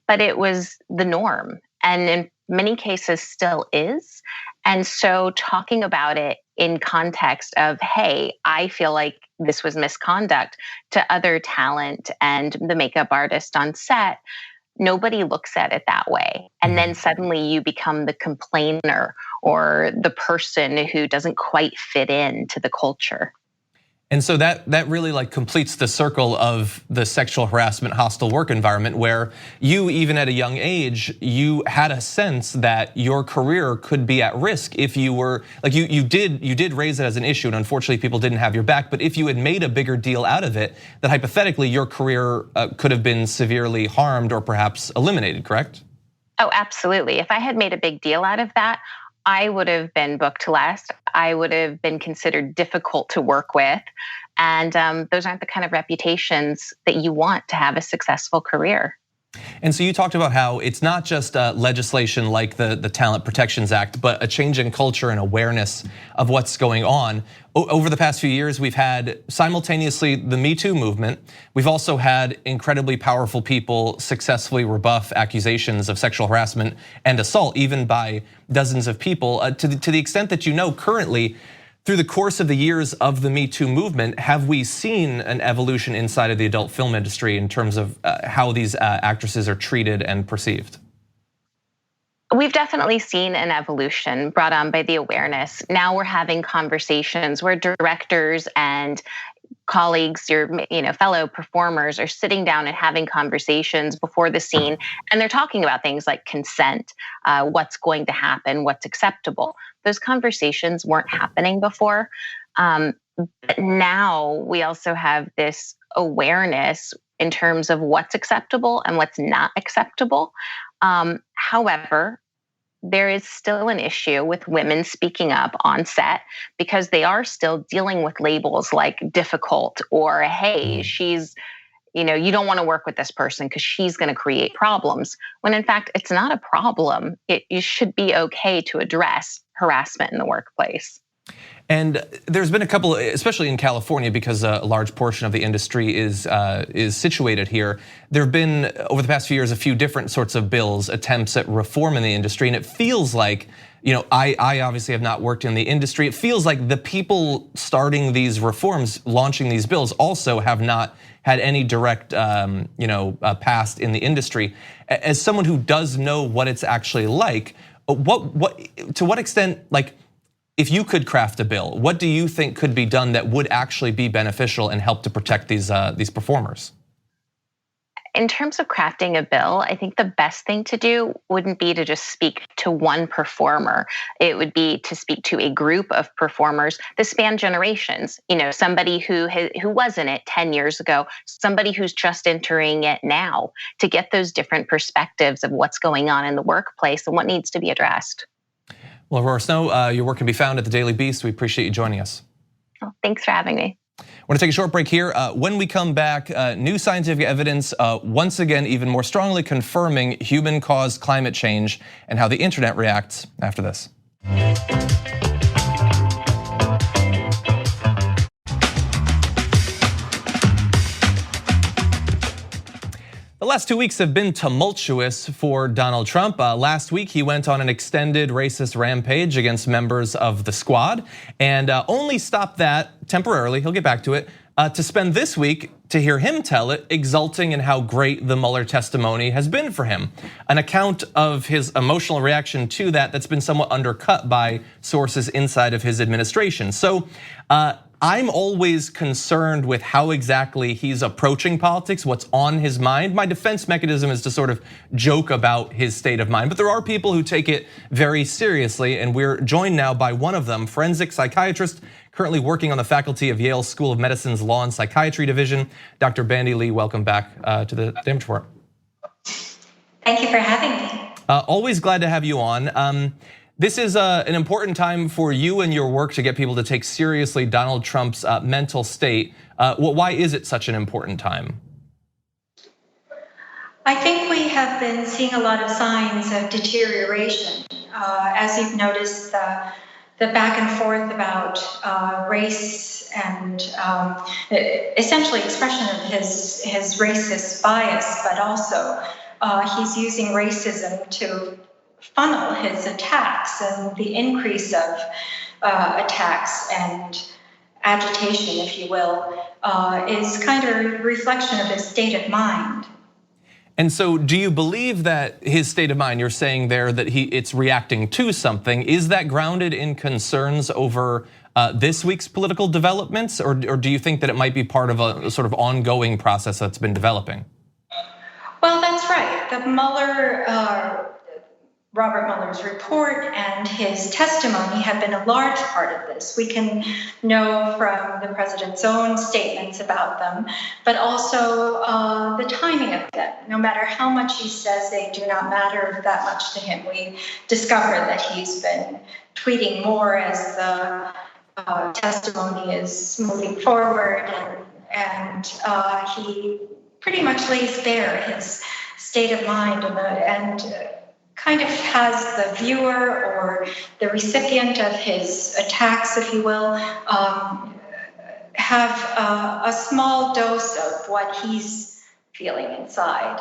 S8: but it was the norm and in many cases still is. And so talking about it in context of, hey, I feel like this was misconduct to other talent and the makeup artist on set, nobody looks at it that way. And then suddenly you become the complainer or the person who doesn't quite fit into the culture.
S1: And so that really like completes the circle of the sexual harassment hostile work environment where you, even at a young age, you had a sense that your career could be at risk if you were, like you did raise it as an issue, and unfortunately people didn't have your back, but if you had made a bigger deal out of it, that hypothetically your career could have been severely harmed or perhaps eliminated, correct?
S8: Oh, absolutely. If I had made a big deal out of that, I would have been booked less. I would have been considered difficult to work with. And those aren't the kind of reputations that you want to have a successful career.
S1: And so you talked about how it's not just legislation like the Talent Protections Act, but a change in culture and awareness of what's going on. Over the past few years, we've had simultaneously the Me Too movement. We've also had incredibly powerful people successfully rebuff accusations of sexual harassment and assault, even by dozens of people. To the extent that you know currently, through the course of the years of the Me Too movement, have we seen an evolution inside of the adult film industry in terms of how these actresses are treated and perceived?
S8: We've definitely seen an evolution brought on by the awareness. Now we're having conversations where directors and colleagues, your fellow performers are sitting down and having conversations before the scene, and they're talking about things like consent, what's going to happen, what's acceptable. Those conversations weren't happening before. But now we also have this awareness in terms of what's acceptable and what's not acceptable. However, there is still an issue with women speaking up on set because they are still dealing with labels like difficult or, hey, she's, you don't want to work with this person because she's going to create problems. When in fact, it's not a problem. You should be okay to address harassment in the workplace.
S1: And there's been a couple, especially in California, because a large portion of the industry is situated here. There have been, over the past few years, a few different sorts of bills, attempts at reform in the industry. And it feels like, I obviously have not worked in the industry. It feels like the people starting these reforms, launching these bills, also have not had any direct, past in the industry. As someone who does know what it's actually like, to what extent, if you could craft a bill, what do you think could be done that would actually be beneficial and help to protect these performers?
S8: In terms of crafting a bill, I think the best thing to do wouldn't be to just speak to one performer. It would be to speak to a group of performers that span generations. Somebody who was in it 10 years ago, somebody who's just entering it now, to get those different perspectives of what's going on in the workplace and what needs to be addressed.
S1: Well, Aurora Snow, your work can be found at the Daily Beast. We appreciate you joining us.
S8: Oh, thanks for having me.
S1: I want to take a short break here. When we come back, new scientific evidence, once again, even more strongly confirming human-caused climate change and how the internet reacts after this. The last 2 weeks have been tumultuous for Donald Trump. Last week, he went on an extended racist rampage against members of the squad and only stopped that temporarily, he'll get back to it, to spend this week, to hear him tell it, exulting in how great the Mueller testimony has been for him. An account of his emotional reaction to that's been somewhat undercut by sources inside of his administration. So, I'm always concerned with how exactly he's approaching politics, what's on his mind. My defense mechanism is to sort of joke about his state of mind, but there are people who take it very seriously, and we're joined now by one of them, forensic psychiatrist, currently working on the faculty of Yale School of Medicine's Law and Psychiatry Division, Dr. Bandy Lee. Welcome back to the Damage Report.
S9: Thank you for having me.
S1: Always glad to have you on. This is an important time for you and your work to get people to take seriously Donald Trump's mental state. Why is it such an important time?
S9: I think we have been seeing a lot of signs of deterioration. As you've noticed, the back and forth about race and essentially expression of his racist bias, but also he's using racism to funnel his attacks, and the increase of attacks and agitation, if you will, is kind of a reflection of his state of mind.
S1: And so do you believe that his state of mind, you're saying there that it's reacting to something, is that grounded in concerns over this week's political developments, or do you think that it might be part of a sort of ongoing process that's been developing?
S9: Well, that's right. The Robert Mueller's report and his testimony have been a large part of this. We can know from the president's own statements about them, but also the timing of them. No matter how much he says, they do not matter that much to him. We discover that he's been tweeting more as the testimony is moving forward, and he pretty much lays bare his state of mind and kind of has the viewer or the recipient of his attacks, if you will, have a small dose of what he's feeling inside.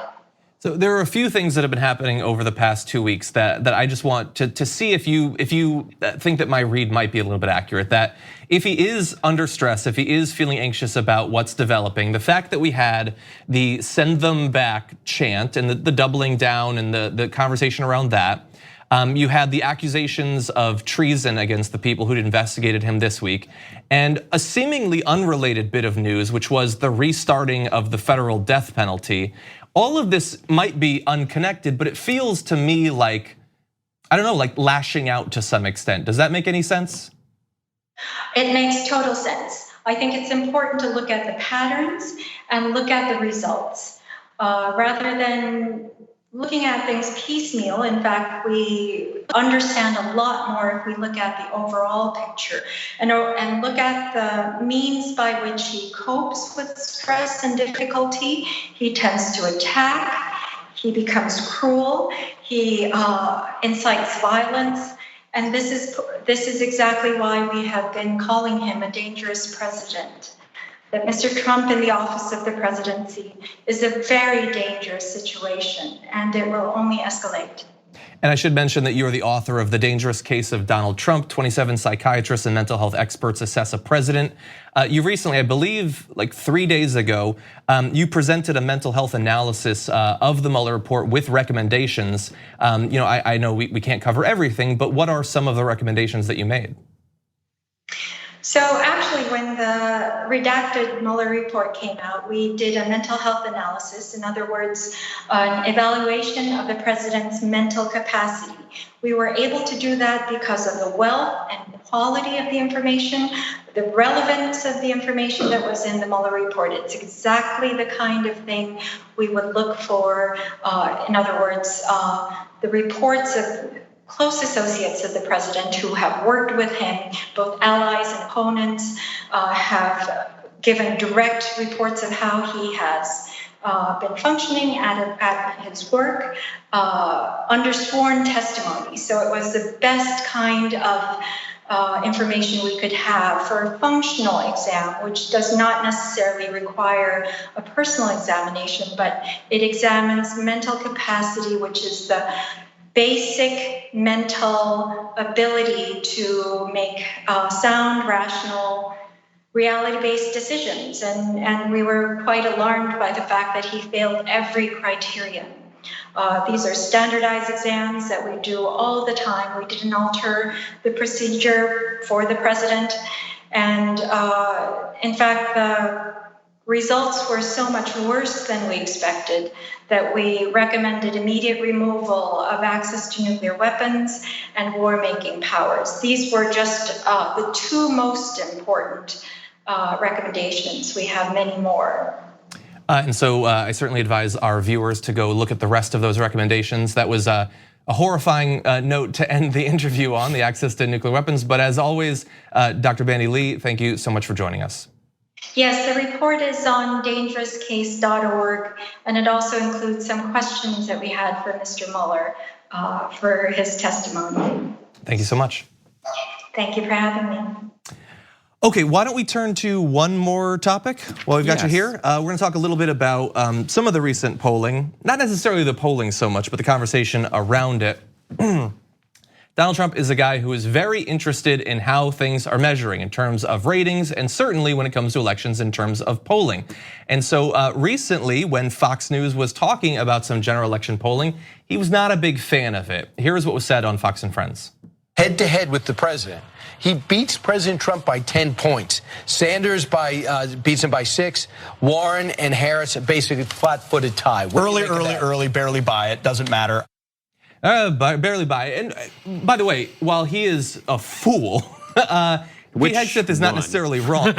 S1: So there are a few things that have been happening over the past 2 weeks that I just want to see if you think that my read might be a little bit accurate. That if he is under stress, if he is feeling anxious about what's developing, the fact that we had the send them back chant and the doubling down and the conversation around that. You had the accusations of treason against the people who'd investigated him this week, and a seemingly unrelated bit of news, which was the restarting of the federal death penalty. All of this might be unconnected, but it feels to me like, I don't know, like lashing out to some extent. Does that make any sense?
S9: It makes total sense. I think it's important to look at the patterns and look at the results rather than looking at things piecemeal. In fact, we understand a lot more if we look at the overall picture and look at the means by which he copes with stress and difficulty. He tends to attack. He becomes cruel. He incites violence. And this is exactly why we have been calling him a dangerous president. That Mr. Trump in the office of the presidency is a very dangerous situation, and it will only escalate.
S1: And I should mention that you are the author of The Dangerous Case of Donald Trump, 27 psychiatrists and mental health experts assess a president. You recently, I believe like 3 days ago, you presented a mental health analysis of the Mueller report with recommendations. I know we can't cover everything, but what are some of the recommendations that you made?
S9: So actually, when the redacted Mueller report came out, we did a mental health analysis. In other words, an evaluation of the president's mental capacity. We were able to do that because of the wealth and quality of the information, the relevance of the information that was in the Mueller report. It's exactly the kind of thing we would look for. In other words, the reports of close associates of the president who have worked with him, both allies and opponents, have given direct reports of how he has been functioning at his work, under sworn testimony. So it was the best kind of information we could have for a functional exam, which does not necessarily require a personal examination, but it examines mental capacity, which is the basic mental ability to make sound, rational, reality-based decisions. And we were quite alarmed by the fact that he failed every criterion. These are standardized exams that we do all the time. We didn't alter the procedure for the president. And in fact, the results were so much worse than we expected that we recommended immediate removal of access to nuclear weapons and war-making powers. These were just the two most important recommendations. We have many more.
S1: And so I certainly advise our viewers to go look at the rest of those recommendations. That was a horrifying note to end the interview on, the access to nuclear weapons. But as always, Dr. Bandy Lee, thank you so much for joining us.
S9: Yes, the report is on dangerouscase.org, and it also includes some questions that we had for Mr. Mueller for his testimony.
S1: Thank you so much.
S9: Thank you for having me.
S1: Okay, why don't we turn to one more topic while we've got you here? We're gonna talk a little bit about some of the recent polling, not necessarily the polling so much, but the conversation around it. Donald Trump is a guy who is very interested in how things are measuring in terms of ratings, and certainly when it comes to elections in terms of polling. And so recently, when Fox News was talking about some general election polling, he was not a big fan of it. Here's what was said on Fox and Friends.
S10: Head to head with the president. He beats President Trump by 10 points. Sanders beats him by 6. Warren and Harris basically flat-footed tie.
S3: Early, barely by it, doesn't matter.
S1: Barely by it. And by the way, while he is a fool, Pete Hegseth is not necessarily wrong.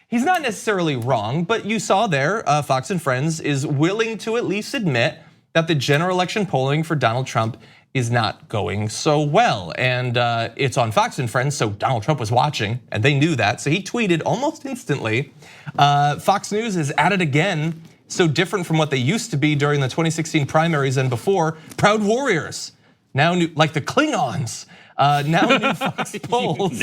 S1: He's not necessarily wrong, but you saw there, Fox and Friends is willing to at least admit that the general election polling for Donald Trump is not going so well. And it's on Fox and Friends, so Donald Trump was watching, and they knew that. So he tweeted almost instantly, Fox News is at it again, so different from what they used to be during the 2016 primaries and before. Proud warriors, now new, like the Klingons, now new Fox polls,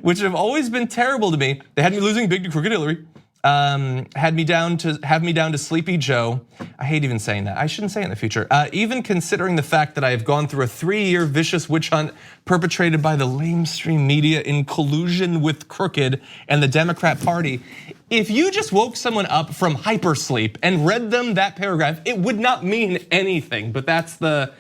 S1: which have always been terrible to me. They had me losing big to Crooked Hillary, have me down to Sleepy Joe. I hate even saying that. I shouldn't say it in the future. Even considering the fact that I have gone through a 3-year vicious witch hunt perpetrated by the lamestream media in collusion with Crooked and the Democrat Party. If you just woke someone up from hypersleep and read them that paragraph, it would not mean anything. But that's the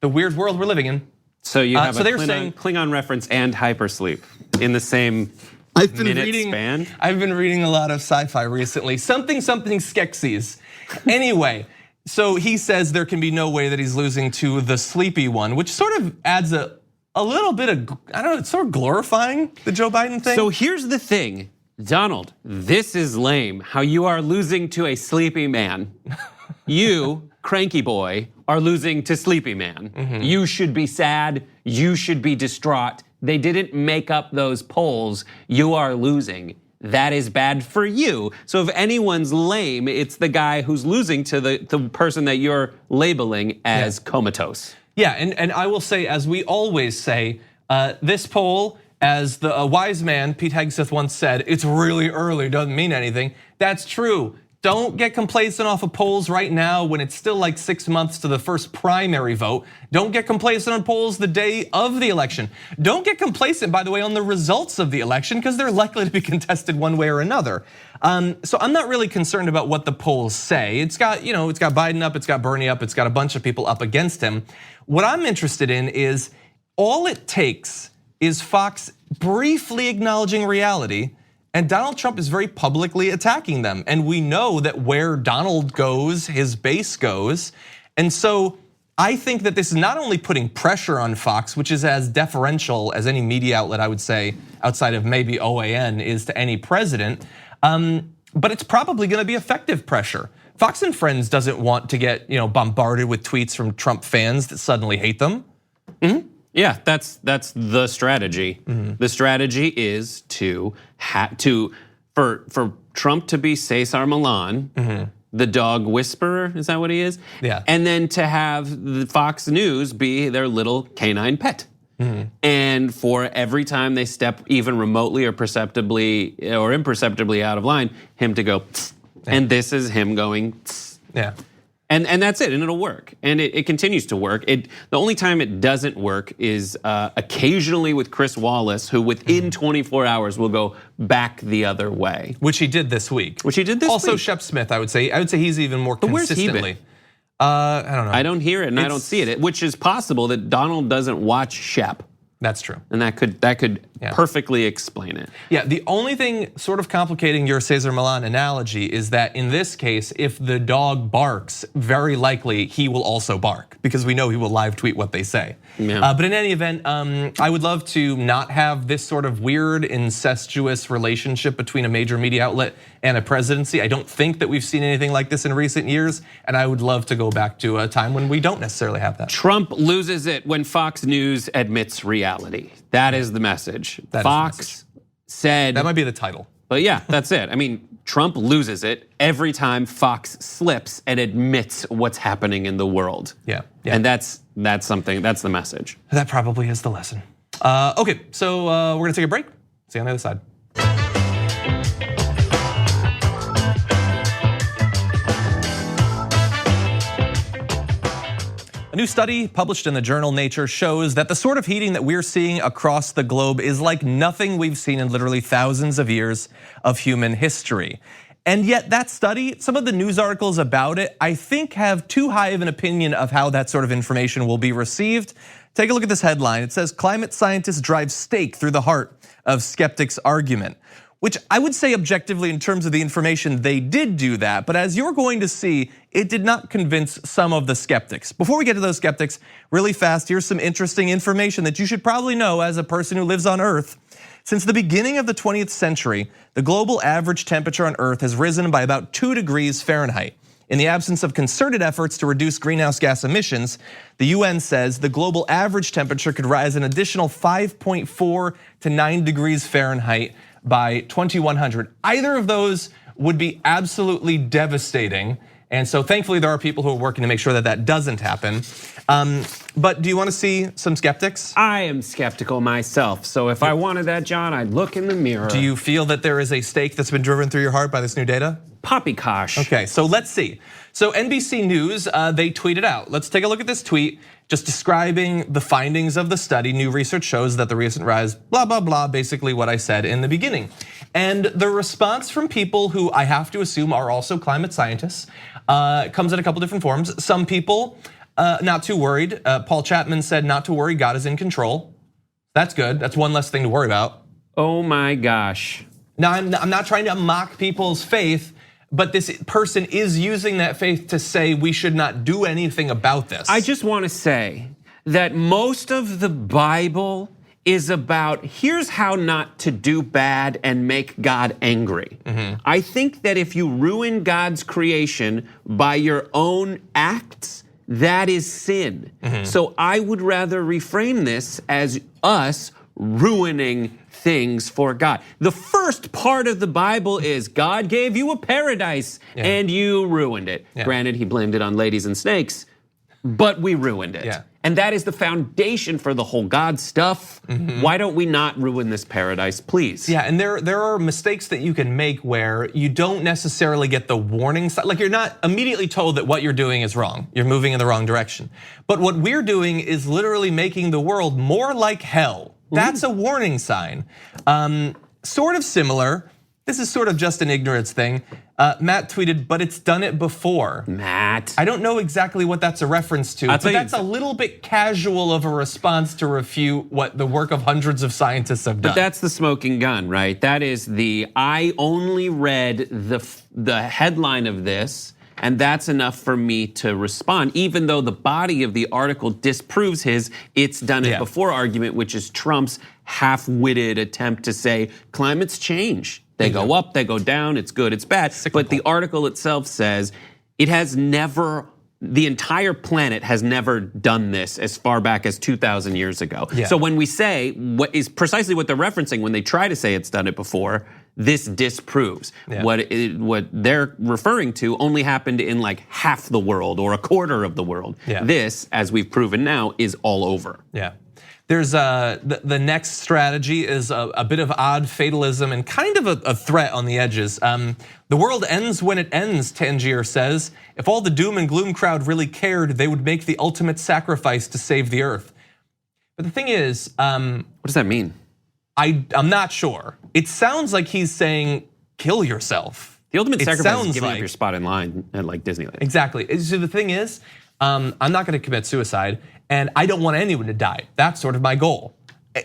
S1: weird world we're living in.
S2: So you have a Klingon reference and hypersleep in the same minute span?
S1: I've been reading a lot of sci-fi recently. Something Skeksis. Anyway, so he says there can be no way that he's losing to the sleepy one, which sort of adds a little bit of, I don't know, it's sort of glorifying the Joe Biden thing.
S2: So here's the thing, Donald, this is lame how you are losing to a sleepy man. You Cranky Boy are losing to Sleepy Man. You should be sad. You should be distraught. They didn't make up those polls. You are losing. That is bad for you. So if anyone's lame, it's the guy who's losing to the person that you're labeling as comatose.
S1: Yeah, and I will say, as we always say, this poll, as the wise man Pete Hegseth once said, it's really early, doesn't mean anything. That's true. Don't get complacent off of polls right now when it's still like 6 months to the first primary vote. Don't get complacent on polls the day of the election. Don't get complacent, by the way, on the results of the election, because they're likely to be contested one way or another. So I'm not really concerned about what the polls say. It's got, it's got Biden up, it's got Bernie up, it's got a bunch of people up against him. What I'm interested in is all it takes is Fox briefly acknowledging reality, and Donald Trump is very publicly attacking them. And we know that where Donald goes, his base goes. And so I think that this is not only putting pressure on Fox, which is as deferential as any media outlet, I would say, outside of maybe OAN, is to any president, but it's probably gonna be effective pressure. Fox and Friends doesn't want to get bombarded with tweets from Trump fans that suddenly hate them.
S2: Yeah, that's the strategy. The strategy is for Trump to be Cesar Millan, the dog whisperer. Is that what he is?
S1: Yeah.
S2: And then to have the Fox News be their little canine pet. And for every time they step even remotely or perceptibly or imperceptibly out of line, him to go, tss, and this is him going, tss.
S1: Yeah.
S2: And that's it, and it'll work, and it continues to work. The only time it doesn't work is occasionally with Chris Wallace, who within 24 hours will go back the other way,
S1: which he did this week. Also, Shep Smith, I would say he's even more consistently.
S2: Where's he been?
S1: I don't know.
S2: I don't hear it, and I don't see it. Which is possible that Donald doesn't watch Shep.
S1: That's true.
S2: And that could perfectly explain it.
S1: Yeah, the only thing sort of complicating your Cesar Millan analogy is that in this case, if the dog barks, very likely he will also bark, because we know he will live tweet what they say.
S2: Yeah.
S1: But in any event, I would love to not have this sort of weird incestuous relationship between a major media outlet and a presidency. I don't think that we've seen anything like this in recent years, and I would love to go back to a time when we don't necessarily have that.
S2: Trump loses it when Fox News admits reality. That is the message. Fox said.
S1: That might be the title.
S2: But yeah, that's it. I mean, Trump loses it every time Fox slips and admits what's happening in the world.
S1: Yeah.
S2: And that's something, that's the message.
S1: That probably is the lesson. Okay, so we're gonna take a break. See you on the other side. A new study published in the journal Nature shows that the sort of heating that we're seeing across the globe is like nothing we've seen in literally thousands of years of human history. And yet that study, some of the news articles about it, I think have too high of an opinion of how that sort of information will be received. Take a look at this headline. It says, climate scientists drive stake through the heart of skeptics' argument. Which I would say objectively in terms of the information, they did do that. But as you're going to see, it did not convince some of the skeptics. Before we get to those skeptics, really fast, here's some interesting information that you should probably know as a person who lives on Earth. Since the beginning of the 20th century, the global average temperature on Earth has risen by about 2 degrees Fahrenheit. In the absence of concerted efforts to reduce greenhouse gas emissions, the UN says the global average temperature could rise an additional 5.4 to 9 degrees Fahrenheit by 2100. Either of those would be absolutely devastating. And so thankfully there are people who are working to make sure that that doesn't happen. But do you want to see some skeptics?
S2: I am skeptical myself. So if I wanted that, John, I'd look in the mirror.
S1: Do you feel that there is a stake that's been driven through your heart by this new data?
S2: Poppycock.
S1: Okay, so let's see. So NBC News, they tweeted out. Let's take a look at this tweet, just describing the findings of the study. New research shows that the recent rise, blah, blah, blah, basically what I said in the beginning. And the response from people who I have to assume are also climate scientists comes in a couple different forms. Some people, not too worried. Paul Chapman said, not to worry, God is in control. That's good, that's one less thing to worry about.
S2: Oh my gosh.
S1: Now, I'm not trying to mock people's faith, but this person is using that faith to say we should not do anything about this.
S2: I just want to say that most of the Bible is about here's how not to do bad and make God angry. I think that if you ruin God's creation by your own acts, that is sin. So I would rather reframe this as us ruining things for God. The first part of the Bible is God gave you a paradise and you ruined it. Granted, he blamed it on ladies and snakes, but we ruined it. And that is the foundation for the whole God stuff. Why don't we not ruin this paradise, please?
S1: Yeah, and there are mistakes that you can make where you don't necessarily get the warning sign. Like, you're not immediately told that what you're doing is wrong. You're moving in the wrong direction. But what we're doing is literally making the world more like hell. That's a warning sign. Sort of similar. This is sort of just an ignorance thing. Matt tweeted, but it's done it before.
S2: Matt.
S1: I don't know exactly what that's a reference to, but that's a little bit casual of a response to refute what the work of hundreds of scientists have done.
S2: But that's the smoking gun, right? That is I only read the headline of this, and that's enough for me to respond, even though the body of the article disproves his it's done it before argument, which is Trump's half-witted attempt to say climates change. They go up, they go down, it's good, it's bad. But the article itself says it has never, the entire planet has never done this as far back as 2,000 years ago. So when we say what is precisely what they're referencing when they try to say it's done it before, this disproves. What they're referring to only happened in like half the world or a quarter of the world. This, as we've proven now, is all over.
S1: There's the next strategy is a bit of odd fatalism and kind of a threat on the edges. The world ends when it ends, Tangier says. If all the doom and gloom crowd really cared, they would make the ultimate sacrifice to save the earth. But the thing is,
S2: what does that mean?
S1: I'm not sure. It sounds like he's saying, kill yourself.
S2: The ultimate sacrifice is giving up your spot in line at like Disneyland.
S1: Exactly. So the thing is, I'm not gonna commit suicide, and I don't want anyone to die. That's sort of my goal.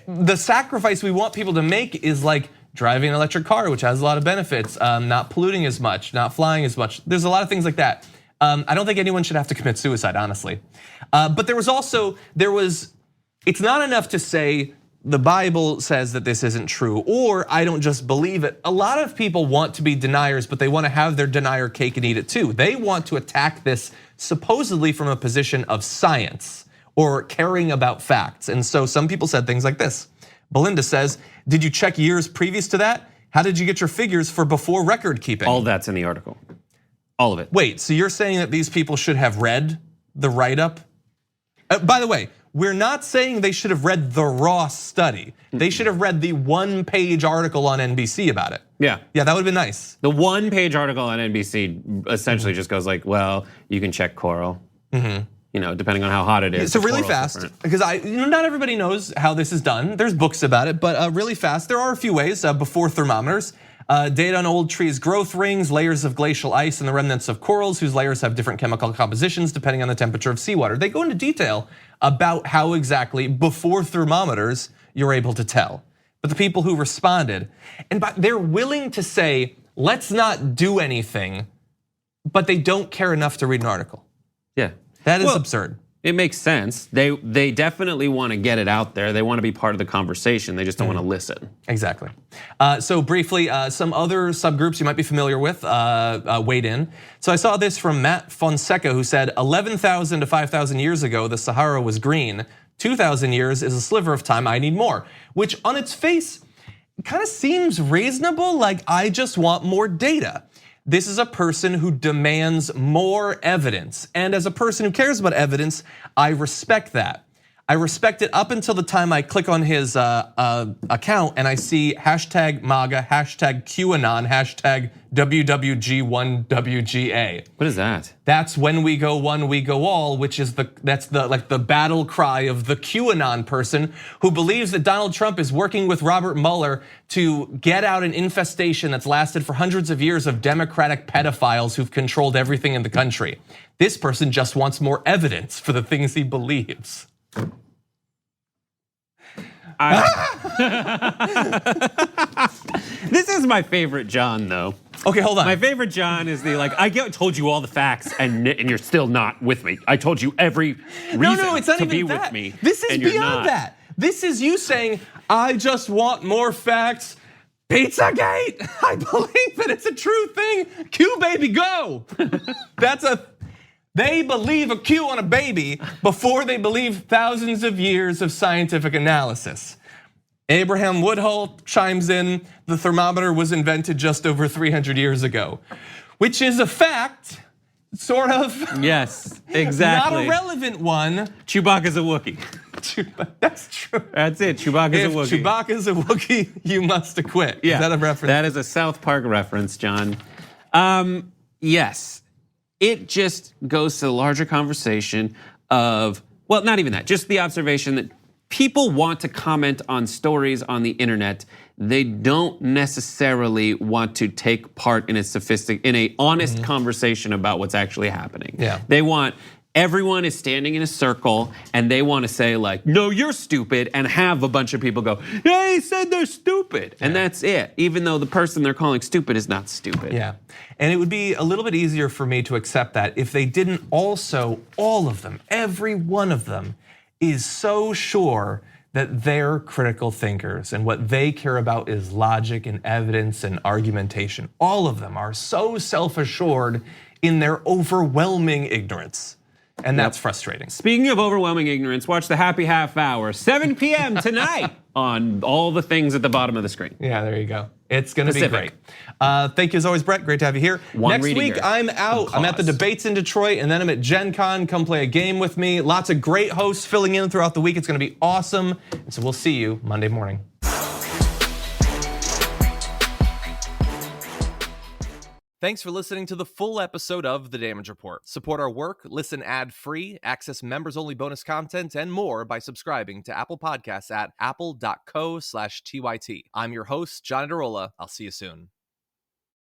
S1: The sacrifice we want people to make is like driving an electric car, which has a lot of benefits, not polluting as much, not flying as much. There's a lot of things like that. I don't think anyone should have to commit suicide, honestly. But it's not enough to say the Bible says that this isn't true, or I don't just believe it. A lot of people want to be deniers, but they want to have their denier cake and eat it too. They want to attack this supposedly from a position of science or caring about facts. And so some people said things like this. Belinda says, did you check years previous to that? How did you get your figures for before record keeping?
S2: All that's in the article. All of it.
S1: Wait, so you're saying that these people should have read the write-up? By the way, we're not saying they should have read the raw study. They should have read the one-page article on NBC about it. Yeah, that would have been nice.
S2: The one-page article on NBC essentially just goes like, well, you can check coral. You know, depending on how hot it is.
S1: So really fast, because not everybody knows how this is done. There's books about it, but really fast. There are a few ways before thermometers. Data on old trees' growth rings, layers of glacial ice, and the remnants of corals whose layers have different chemical compositions depending on the temperature of seawater. They go into detail about how exactly before thermometers you're able to tell. But the people who responded, and they're willing to say, let's not do anything, but they don't care enough to read an article.
S2: Yeah.
S1: That is absurd.
S2: It makes sense. They definitely want to get it out there. They want to be part of the conversation. They just don't want to listen.
S1: Exactly. So briefly, some other subgroups you might be familiar with weighed in. So I saw this from Matt Fonseca, who said 11,000 to 5,000 years ago, the Sahara was green. 2,000 years is a sliver of time, I need more. Which on its face, kind of seems reasonable, like I just want more data. This is a person who demands more evidence. And as a person who cares about evidence, I respect that. I respect it up until the time I click on his account and I see hashtag MAGA, hashtag QAnon, hashtag WWG1WGA.
S2: What is that?
S1: That's when we go one, we go all, which is the battle cry of the QAnon person who believes that Donald Trump is working with Robert Mueller to get out an infestation that's lasted for hundreds of years of Democratic pedophiles who've controlled everything in the country. This person just wants more evidence for the things he believes.
S2: This is my favorite John, though.
S1: Okay, hold on.
S2: My favorite John is I told you all the facts and you're still not with me. I told you every reason
S1: it's not
S2: to
S1: even
S2: be
S1: that.
S2: with me.
S1: This is
S2: and you're
S1: beyond
S2: not.
S1: that. This is you saying, I just want more facts. Pizzagate! I believe it. It's a true thing. Q baby, go! They believe a Q on a baby before they believe thousands of years of scientific analysis. Abraham Woodhull chimes in, the thermometer was invented just over 300 years ago, which is a fact, sort of.
S2: Yes, exactly.
S1: Not a relevant one.
S2: Chewbacca's a Wookiee.
S1: That's true.
S2: That's it. Chewbacca's a Wookiee.
S1: If Chewbacca's a Wookiee, you must acquit.
S2: Yeah,
S1: is that a reference?
S2: That is a South Park reference, John. Yes, it just goes to the larger conversation of, well, not even that, just the observation that people want to comment on stories on the internet. They don't necessarily want to take part in a honest conversation about what's actually happening.
S1: Yeah.
S2: They want everyone is standing in a circle and they want to say like, no, you're stupid, and have a bunch of people go, yeah, he said they're stupid. And that's it, even though the person they're calling stupid is not stupid.
S1: Yeah, and it would be a little bit easier for me to accept that if they didn't also, all of them, every one of them, is so sure that they're critical thinkers and what they care about is logic and evidence and argumentation. All of them are so self-assured in their overwhelming ignorance. And that's frustrating.
S2: Speaking of overwhelming ignorance, watch the Happy Half Hour, 7 p.m. tonight on all the things at the bottom of the screen.
S1: Yeah, there you go. It's going to be great. Thank you as always, Brett. Great to have you here. Next week, I'm out. I'm at the debates in Detroit, and then I'm at Gen Con. Come play a game with me. Lots of great hosts filling in throughout the week. It's going to be awesome. And so we'll see you Monday morning. Thanks for listening to the full episode of The Damage Report. Support our work, listen ad-free, access members-only bonus content, and more by subscribing to Apple Podcasts at apple.co/TYT. I'm your host, John Arola. I'll see you soon.